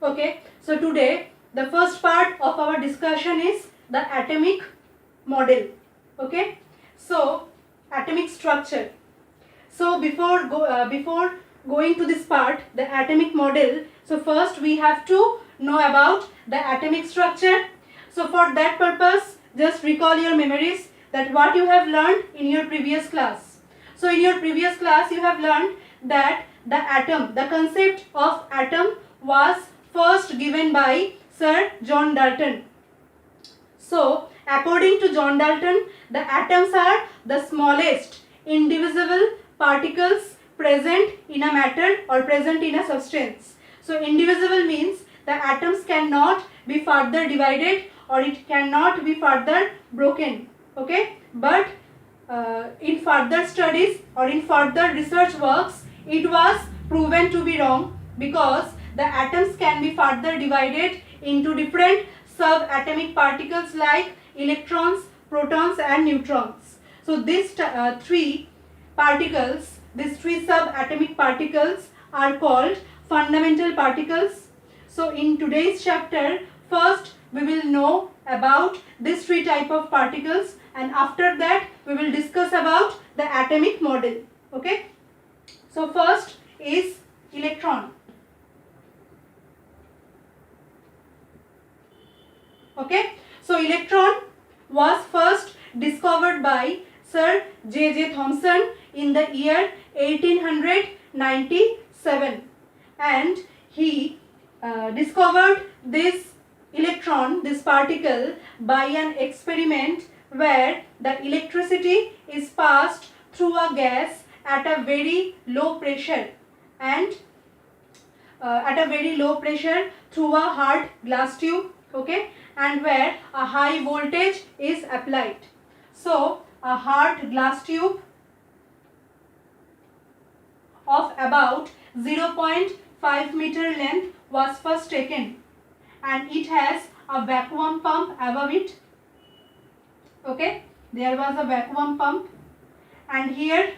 Okay, so today the first part of our discussion is the atomic model. Okay, so atomic structure. So before going to this part, the atomic model, so first we have to know about the atomic structure. So for that purpose, just recall your memories that what you have learned in your previous class. So in your previous class, you have learned that the atom, the concept of atom was first given by Sir John Dalton. So according to John Dalton, the atoms are the smallest indivisible particles present in a matter or present in a substance. So indivisible means the atoms cannot be further divided or it cannot be further broken. Okay, but in further studies or in further research works, it was proven to be wrong because the atoms can be further divided into different subatomic particles like electrons, protons and neutrons. So these three particles, these three subatomic particles are called fundamental particles. So in today's chapter, first we will know about these three type of particles, and after that we will discuss about the atomic model. Okay, so first is electron. Okay, so electron was first discovered by Sir J.J. Thomson in the year 1897, and he discovered this electron, this particle, by an experiment where the electricity is passed through a gas at a very low pressure and through a hard glass tube. Okay, and where a high voltage is applied. So a hard glass tube of about 0.5 meter length was first taken, and it has a vacuum pump above it. Okay, there was a vacuum pump, and here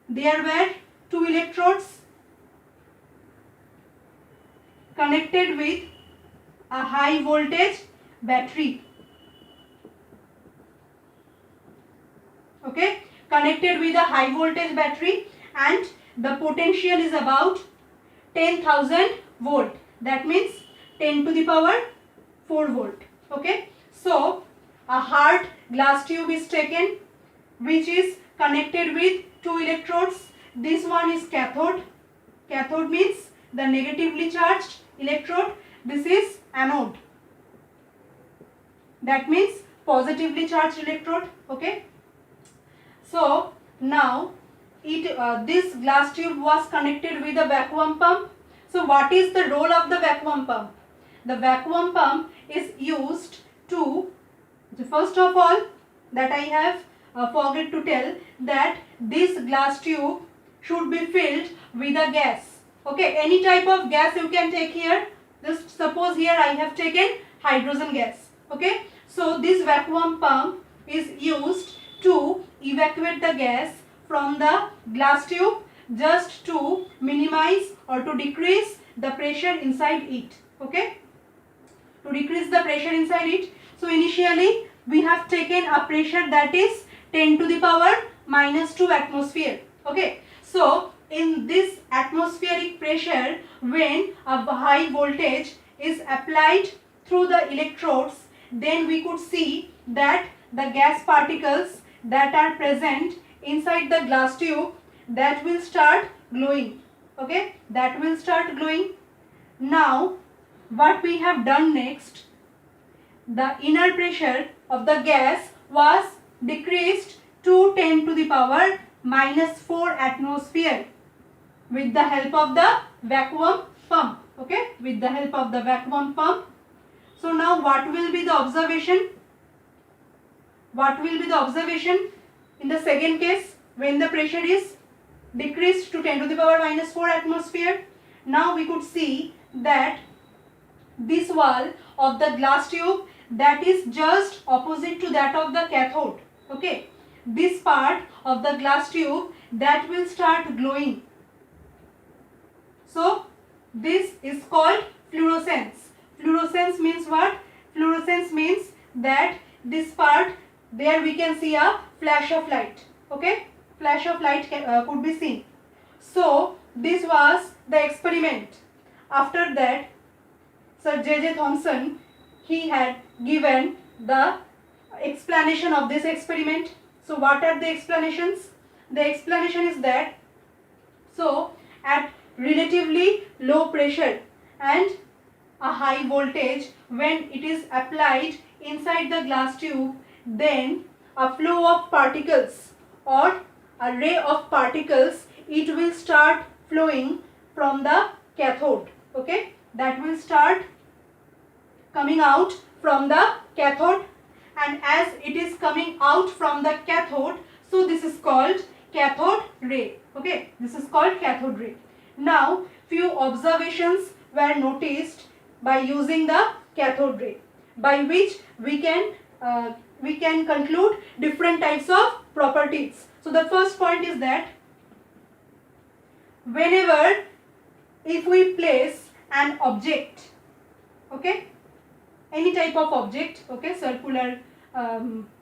there were two electrodes connected with a high voltage battery. Okay, connected with a high voltage battery, and the potential is about 10,000 volt. That means 10 to the power 4 volt. Okay, so a hard glass tube is taken which is connected with two electrodes. This one is cathode. Cathode means the negatively charged electrode. This is anode. That means positively charged electrode. Okay, so now this glass tube was connected with a vacuum pump. So what is the role of the vacuum pump? The vacuum pump is used to, first of all, that I have forgot to tell, that this glass tube should be filled with a gas. Okay, any type of gas you can take here. Just suppose here I have taken hydrogen gas. Okay, so this vacuum pump is used to evacuate the gas from the glass tube, just to minimize or to decrease the pressure inside it. Okay, to decrease the pressure inside it. So initially we have taken a pressure that is 10 to the power minus 2 atmosphere. Okay, so in this atmospheric pressure, when a high voltage is applied through the electrodes, then we could see that the gas particles that are present inside the glass tube, that will start glowing. Okay, that will start glowing. Now what we have done next, the inner pressure of the gas was decreased to 10 to the power minus 4 atmosphere with the help of the vacuum pump. Okay, with the help of the vacuum pump. So now what will be the observation? What will be the observation in the second case when the pressure is decreased to 10 to the power minus 4 atmosphere? Now we could see that this wall of the glass tube, that is just opposite to that of the cathode. Okay, this part of the glass tube, that will start glowing. So This is called fluorescence. Fluorescence means what? Fluorescence means that this part, there we can see a flash of light. Okay, flash of light could be seen. So this was the experiment. After that, Sir J.J. Thomson, he had given the explanation of this experiment. So what are the explanations? The explanation is that, so at relatively low pressure and a high voltage, when it is applied inside the glass tube, then a flow of particles or a ray of particles, it will start flowing from the cathode. Okay, that will start coming out from the cathode, and as it is coming out from the cathode, so this is called cathode ray. Okay, this is called cathode ray. Now few observations were noticed by using the cathode ray, by which we can conclude different types of properties. So the first point is that whenever, if we place an object, okay, any type of object, okay, circular,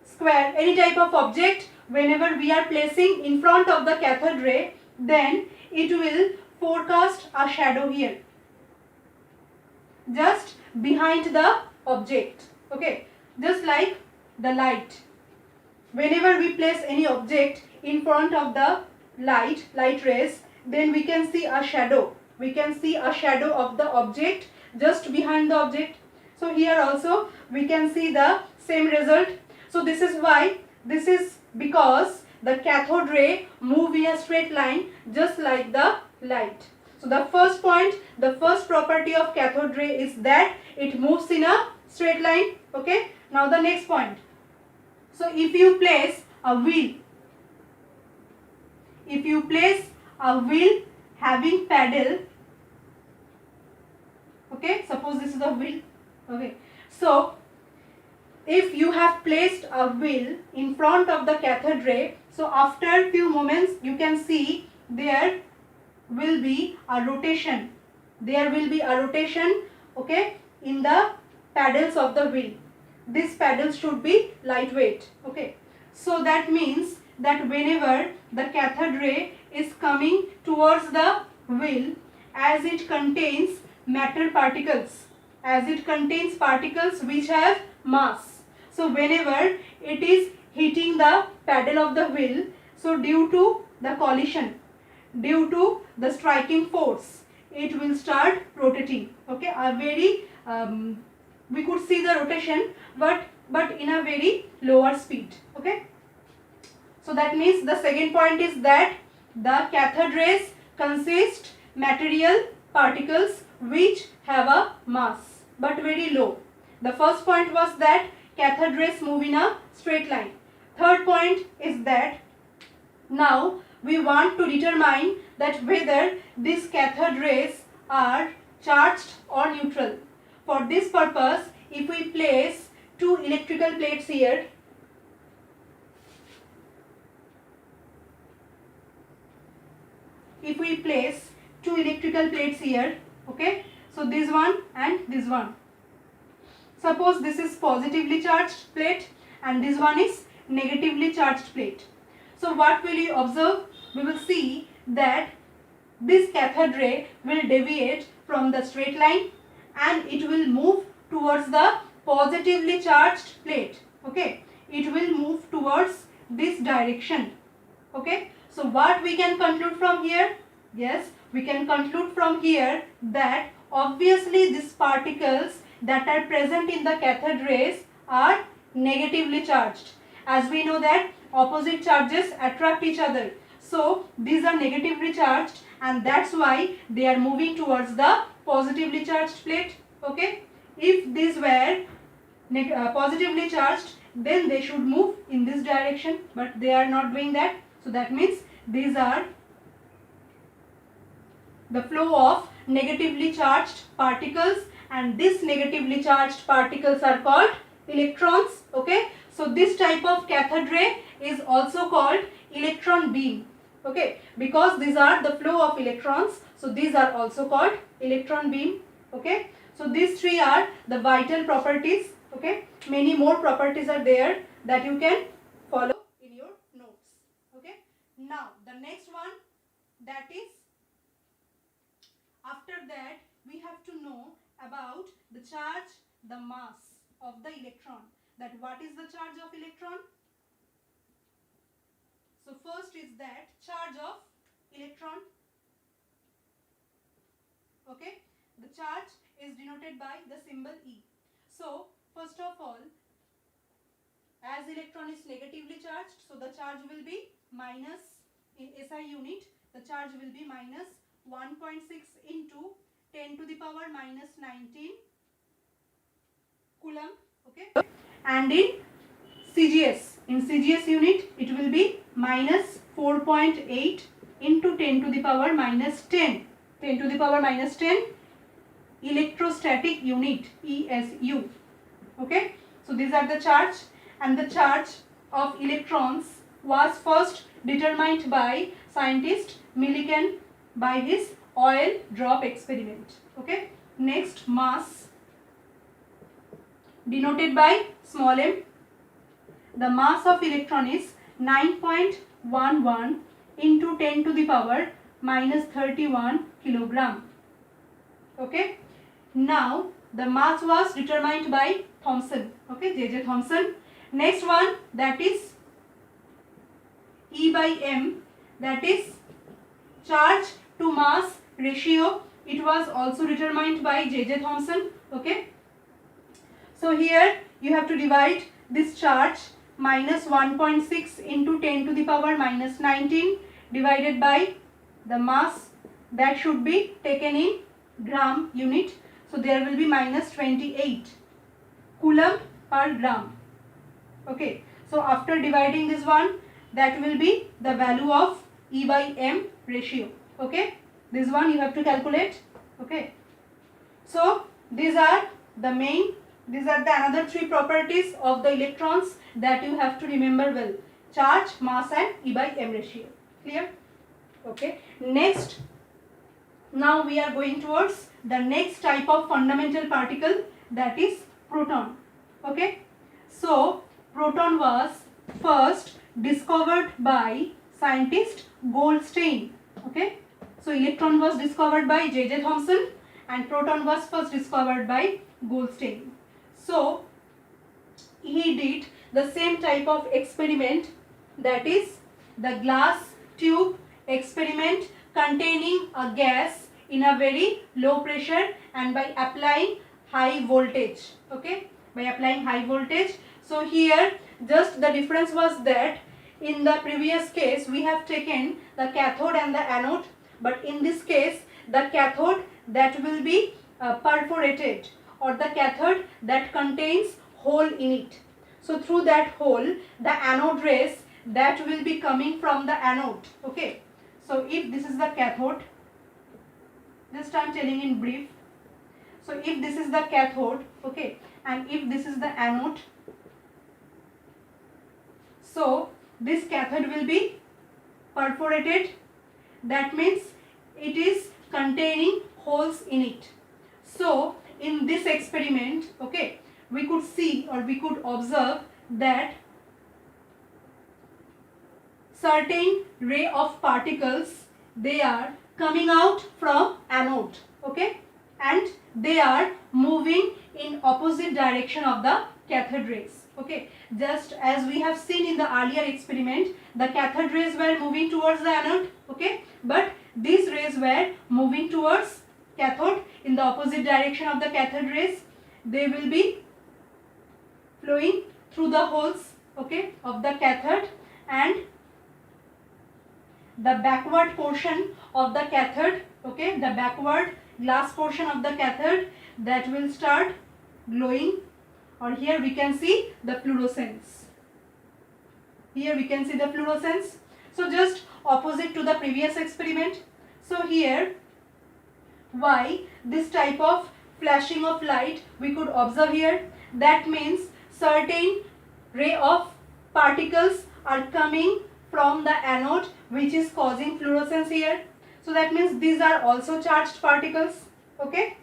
square, any type of object, whenever we are placing in front of the cathode ray, then it will forecast a shadow here, just behind the object. Okay, just like the light. Whenever we place any object in front of the light rays, then we can see a shadow. We can see a shadow of the object just behind the object. So here also we can see the same result. So this is why, this is because the cathode ray move in a straight line just like the light. So the first point, the first property of cathode ray is that it moves in a straight line. Okay, now the next point. So if you place a wheel, if you place a wheel having paddle, okay, suppose this is a wheel. Okay, so if you have placed a wheel in front of the cathode ray, so after few moments you can see there will be a rotation. There will be a rotation, okay, in the paddles of the wheel. These paddles should be lightweight. Okay, so that means that whenever the cathode ray is coming towards the wheel, as it contains matter particles, as it contains particles which have mass, so whenever it is hitting the paddle of the wheel, so due to the collision, due to the striking force, it will start rotating. Okay, a very we could see the rotation, but in a very lower speed. Okay, so that means the second point is that the cathode rays consist material particles which have a mass but very low. The first point was that cathode rays move in a straight line. Third point is that now we want to determine that whether these cathode rays are charged or neutral. For this purpose, if we place two electrical plates here, if we place two electrical plates here, okay, so this one and this one. Suppose this is positively charged plate and this one is negatively charged plate. So what will you observe? We will see that this cathode ray will deviate from the straight line and it will move towards the positively charged plate. Okay, it will move towards this direction. Okay, so what we can conclude from here? Yes, we can conclude from here that obviously these particles that are present in the cathode rays are negatively charged. As we know that opposite charges attract each other. So these are negatively charged and that's why they are moving towards the positively charged plate. Okay, if these were positively charged, then they should move in this direction, but they are not doing that. So that means these are the flow of negatively charged particles, and these negatively charged particles are called electrons. Okay, so this type of cathode ray is also called electron beam. Okay, because these are the flow of electrons, so these are also called electron beam. Okay, so these three are the vital properties. Okay, many more properties are there that you can follow in your notes. Okay, now the next one, that is, after that we have to know about the charge, the mass of the electron. That what is the charge of electron? So first is that charge of electron. Okay, the charge is denoted by the symbol E. So first of all, as electron is negatively charged, so the charge will be minus, in SI unit the charge will be minus 1.6 into 10 to the power minus 19 coulomb. Okay, and in CGS unit it will be minus 4.8 into 10 to the power minus 10 to the power minus 10 electrostatic unit, ESU. Okay, so these are the charge, and the charge of electrons was first determined by scientist Millikan by his oil drop experiment. Okay, next, mass denoted by small m. The mass of electron is 9.11 into 10 to the power minus 31 kilogram. Okay, now the mass was determined by Thomson. Okay, J.J. Thomson. Next one, that is E by m, that is charge to mass ratio. It was also determined by J.J. Thomson. Okay, so here you have to divide this charge minus 1.6 into 10 to the power minus 19 divided by the mass, that should be taken in gram unit. So there will be minus 28 coulomb per gram. Okay, so after dividing this one, that will be the value of E by m ratio. Okay, this one you have to calculate. Okay, so these are the another three properties of the electrons that you have to remember well: charge, mass and E by m ratio. Clear? Okay, next, now we are going towards the next type of fundamental particle, that is proton. Okay, so proton was first discovered by scientist Goldstein. Okay, so electron was discovered by J.J. Thomson and proton was first discovered by Goldstein. So he did the same type of experiment, that is the glass tube experiment containing a gas in a very low pressure and by applying high voltage. Okay, by applying high voltage. So here just the difference was that in the previous case we have taken the cathode and the anode, but in this case the cathode that will be perforated, or the cathode that contains hole in it. So through that hole the anode rays that will be coming from the anode. Okay, so if this is the cathode, just I am telling in brief. So if this is the cathode, okay, and if this is the anode, so this cathode will be perforated, that means it is containing holes in it. So in this experiment, okay, we could see or we could observe that certain ray of particles, they are coming out from anode. Okay, and they are moving in opposite direction of the cathode rays. Okay, just as we have seen in the earlier experiment, the cathode rays were moving towards the anode. Okay, but these rays were moving towards cathode in the opposite direction of the cathode rays. They will be flowing through the holes, okay, of the cathode, and the backward portion of the cathode, okay, the backward glass portion of the cathode, that will start glowing, or here we can see the fluorescence. Here we can see the fluorescence. So just opposite to the previous experiment. So here, why this type of flashing of light we could observe here? That means certain ray of particles are coming from the anode which is causing fluorescence here. So that means these are also charged particles. Okay,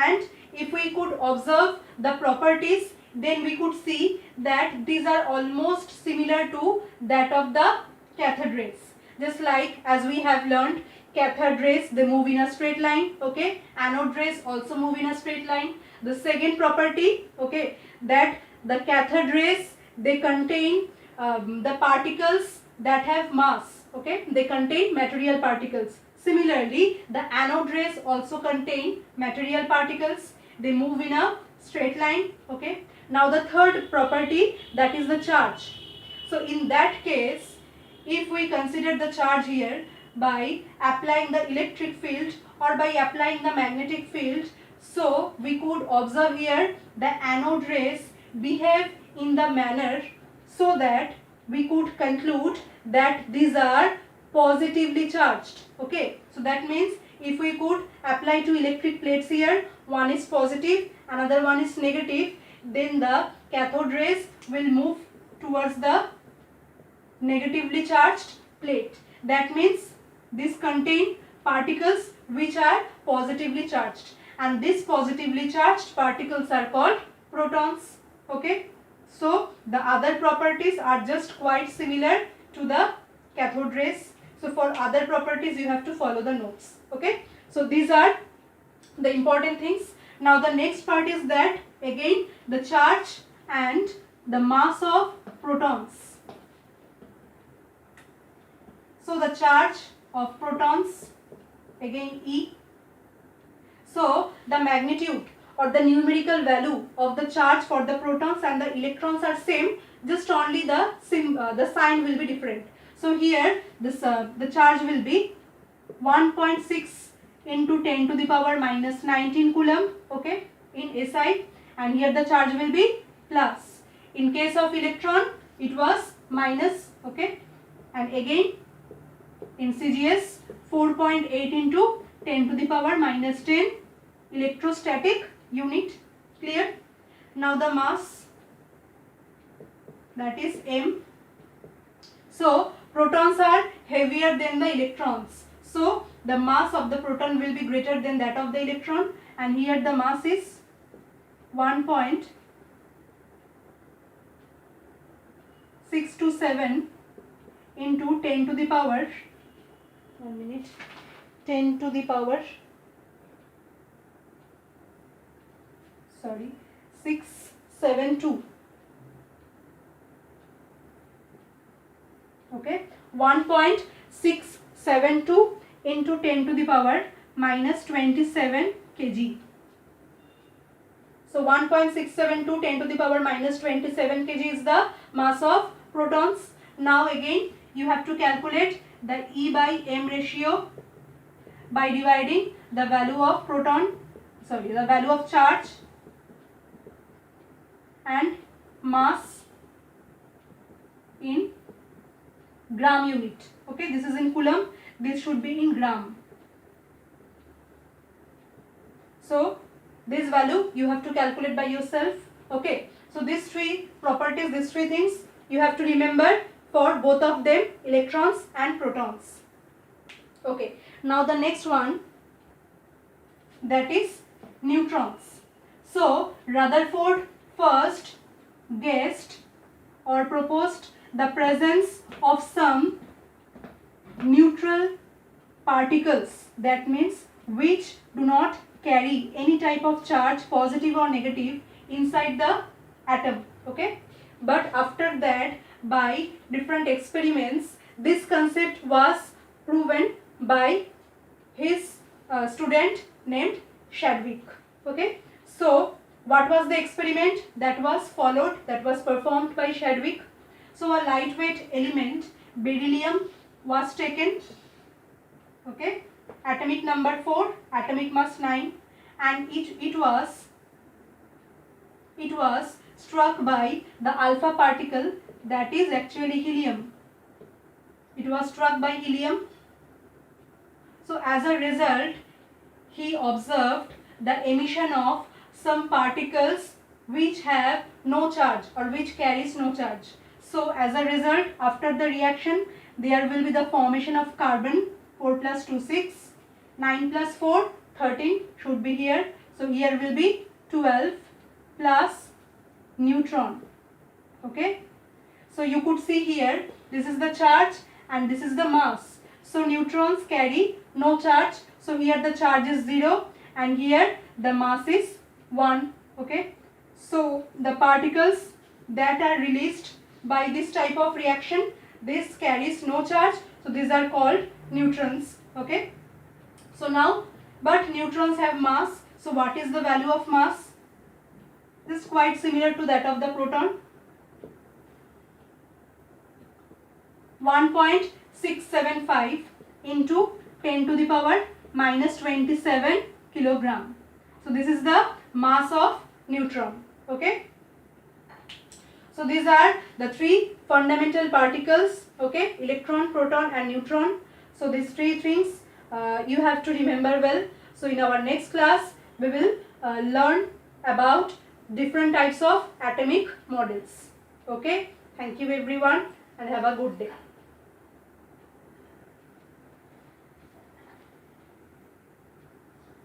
and if we could observe the properties, then we could see that these are almost similar to that of the cathode rays. Just like as we have learned, cathode rays, they move in a straight line. Okay, anode rays also move in a straight line. The second property, okay, that the cathode rays, they contain the particles that have mass. Okay, they contain material particles. Similarly, the anode rays also contain material particles. They move in a straight line. Okay, now the third property, that is the charge. So in that case, if we consider the charge here by applying the electric field or by applying the magnetic field, so we could observe here the anode rays behave in the manner so that we could conclude that these are positively charged. Okay, so that means if we could apply two electric plates here, one is positive, another one is negative, then the cathode rays will move towards the negatively charged plate. That means these contain particles which are positively charged, and these positively charged particles are called protons. Okay, so the other properties are just quite similar to the cathode rays. So for other properties you have to follow the notes. Okay, so these are the important things. Now the next part is that again the charge and the mass of protons. So the charge of protons, again E. So the magnitude or the numerical value of the charge for the protons and the electrons are same, just only the sign will be different. So here this the charge will be 1.6 into 10 to the power minus 19 coulomb, okay, in SI, and here the charge will be plus. In case of electron it was minus, okay, and again in CGS 4.8 into 10 to the power minus 10 electrostatic unit. Clear? Now the mass, that is M. So protons are heavier than the electrons, so the mass of the proton will be greater than that of the electron, and here the mass is 1.627 into 10 to the power 10 to the power 672. Okay, 1.672 into 10 to the power minus 27 kg. So 1.672 10 to the power minus 27 kg is the mass of protons. Now again you have to calculate the E by M ratio by dividing the value of the value of charge and mass in gram unit. Okay, this is in coulomb, this should be in gram. So this value you have to calculate by yourself. Okay, so these three properties, these three things you have to remember for both of them, electrons and protons. Okay, now the next one, that is neutrons. So Rutherford first guessed or proposed the presence of some neutral particles, that means which do not carry any type of charge, positive or negative, inside the atom. Okay, but after that by different experiments this concept was proven by his student named Chadwick. Okay, so what was the experiment that was performed by Chadwick? So a lightweight element, beryllium, was taken, okay, atomic number 4, atomic mass 9, and it was struck by the alpha particle, that is actually helium. It was struck by helium. So as a result he observed the emission of some particles which have no charge or which carries no charge. So as a result, after the reaction, there will be the formation of carbon, 4 plus 2 6, 9 plus 4 13 should be here. So here will be 12 plus neutron. Okay, so you could see here, this is the charge and this is the mass. So neutrons carry no charge, so here the charge is 0 and here the mass is 1. Okay, so the particles that are released by this type of reaction, this carries no charge, so these are called neutrons. Okay, so now, but neutrons have mass, so what is the value of mass? This is quite similar to that of the proton. 1.675 into 10 to the power minus 27 kilogram. So this is the mass of neutron. Okay, so these are the three fundamental particles. Okay, electron, proton and neutron. So these three things you have to remember well. So in our next class we will learn about different types of atomic models. Okay, thank you everyone and have a good day.